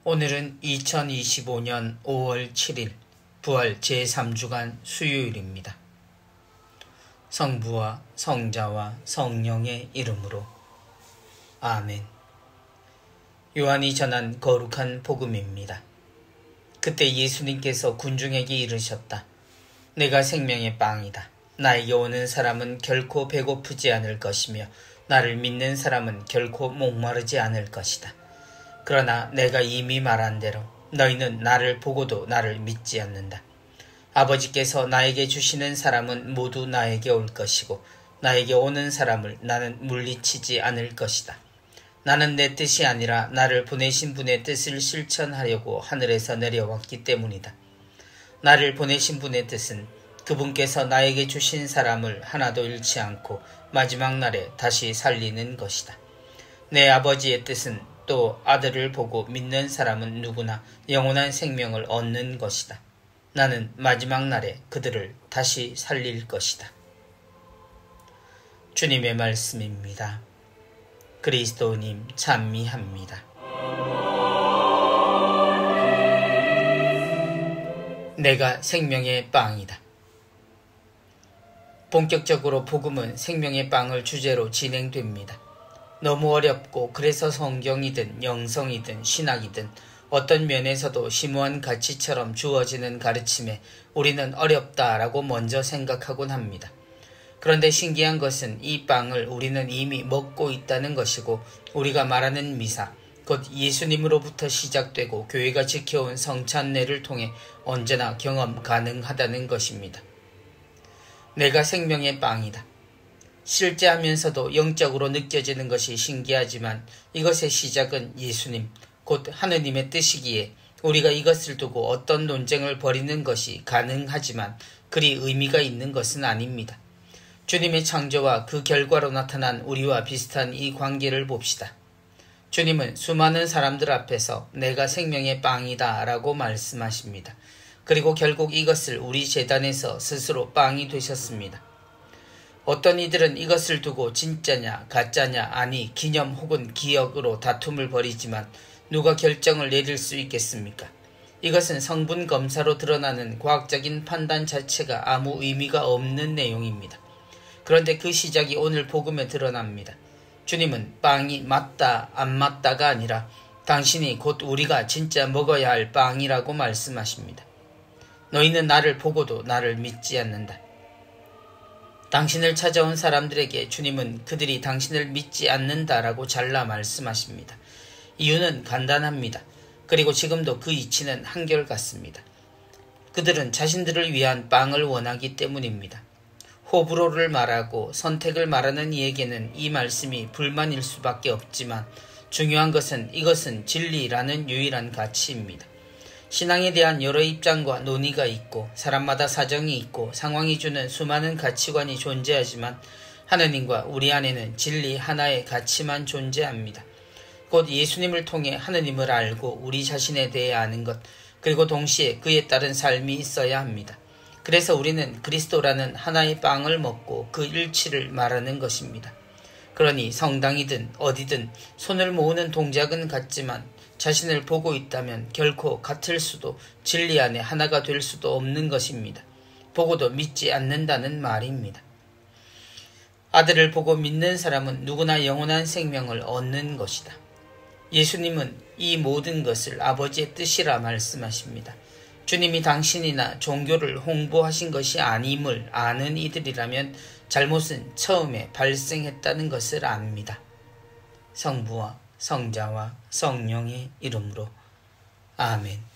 오늘은 2025년 5월 7일 부활 제3주간 수요일입니다. 성부와 성자와 성령의 이름으로 아멘. 요한이 전한 거룩한 복음입니다. 그때 예수님께서 군중에게 이르셨다. 내가 생명의 빵이다. 나에게 오는 사람은 결코 배고프지 않을 것이며 나를 믿는 사람은 결코 목마르지 않을 것이다. 그러나 내가 이미 말한 대로 너희는 나를 보고도 나를 믿지 않는다. 아버지께서 나에게 주시는 사람은 모두 나에게 올 것이고 나에게 오는 사람을 나는 물리치지 않을 것이다. 나는 내 뜻이 아니라 나를 보내신 분의 뜻을 실천하려고 하늘에서 내려왔기 때문이다. 나를 보내신 분의 뜻은 그분께서 나에게 주신 사람을 하나도 잃지 않고 마지막 날에 다시 살리는 것이다. 내 아버지의 뜻은 또 아들을 보고 믿는 사람은 누구나 영원한 생명을 얻는 것이다. 나는 마지막 날에 그들을 다시 살릴 것이다. 주님의 말씀입니다. 그리스도님 찬미합니다. 내가 생명의 빵이다. 본격적으로 복음은 생명의 빵을 주제로 진행됩니다. 너무 어렵고 그래서 성경이든 영성이든 신학이든 어떤 면에서도 심오한 가치처럼 주어지는 가르침에 우리는 어렵다라고 먼저 생각하곤 합니다. 그런데 신기한 것은 이 빵을 우리는 이미 먹고 있다는 것이고 우리가 말하는 미사, 곧 예수님으로부터 시작되고 교회가 지켜온 성찬례를 통해 언제나 경험 가능하다는 것입니다. 내가 생명의 빵이다. 실제하면서도 영적으로 느껴지는 것이 신기하지만 이것의 시작은 예수님, 곧 하느님의 뜻이기에 우리가 이것을 두고 어떤 논쟁을 벌이는 것이 가능하지만 그리 의미가 있는 것은 아닙니다. 주님의 창조와 그 결과로 나타난 우리와 비슷한 이 관계를 봅시다. 주님은 수많은 사람들 앞에서 내가 생명의 빵이다 라고 말씀하십니다. 그리고 결국 이것을 우리 재단에서 스스로 빵이 되셨습니다. 어떤 이들은 이것을 두고 진짜냐 가짜냐 아니 기념 혹은 기억으로 다툼을 벌이지만 누가 결정을 내릴 수 있겠습니까? 이것은 성분 검사로 드러나는 과학적인 판단 자체가 아무 의미가 없는 내용입니다. 그런데 그 시작이 오늘 복음에 드러납니다. 주님은 빵이 맞다 안 맞다가 아니라 당신이 곧 우리가 진짜 먹어야 할 빵이라고 말씀하십니다. 너희는 나를 보고도 나를 믿지 않는다. 당신을 찾아온 사람들에게 주님은 그들이 당신을 믿지 않는다라고 잘라 말씀하십니다. 이유는 간단합니다. 그리고 지금도 그 이치는 한결같습니다. 그들은 자신들을 위한 빵을 원하기 때문입니다. 호불호를 말하고 선택을 말하는 이에게는 이 말씀이 불만일 수밖에 없지만 중요한 것은 이것은 진리라는 유일한 가치입니다. 신앙에 대한 여러 입장과 논의가 있고 사람마다 사정이 있고 상황이 주는 수많은 가치관이 존재하지만 하느님과 우리 안에는 진리 하나의 가치만 존재합니다. 곧 예수님을 통해 하느님을 알고 우리 자신에 대해 아는 것, 그리고 동시에 그에 따른 삶이 있어야 합니다. 그래서 우리는 그리스도라는 하나의 빵을 먹고 그 일치를 말하는 것입니다. 그러니 성당이든 어디든 손을 모으는 동작은 같지만 자신을 보고 있다면 결코 같을 수도 진리 안에 하나가 될 수도 없는 것입니다. 보고도 믿지 않는다는 말입니다. 아들을 보고 믿는 사람은 누구나 영원한 생명을 얻는 것이다. 예수님은 이 모든 것을 아버지의 뜻이라 말씀하십니다. 주님이 당신이나 종교를 홍보하신 것이 아님을 아는 이들이라면 잘못은 처음에 발생했다는 것을 압니다. 성부와 성자와 성령의 이름으로 아멘.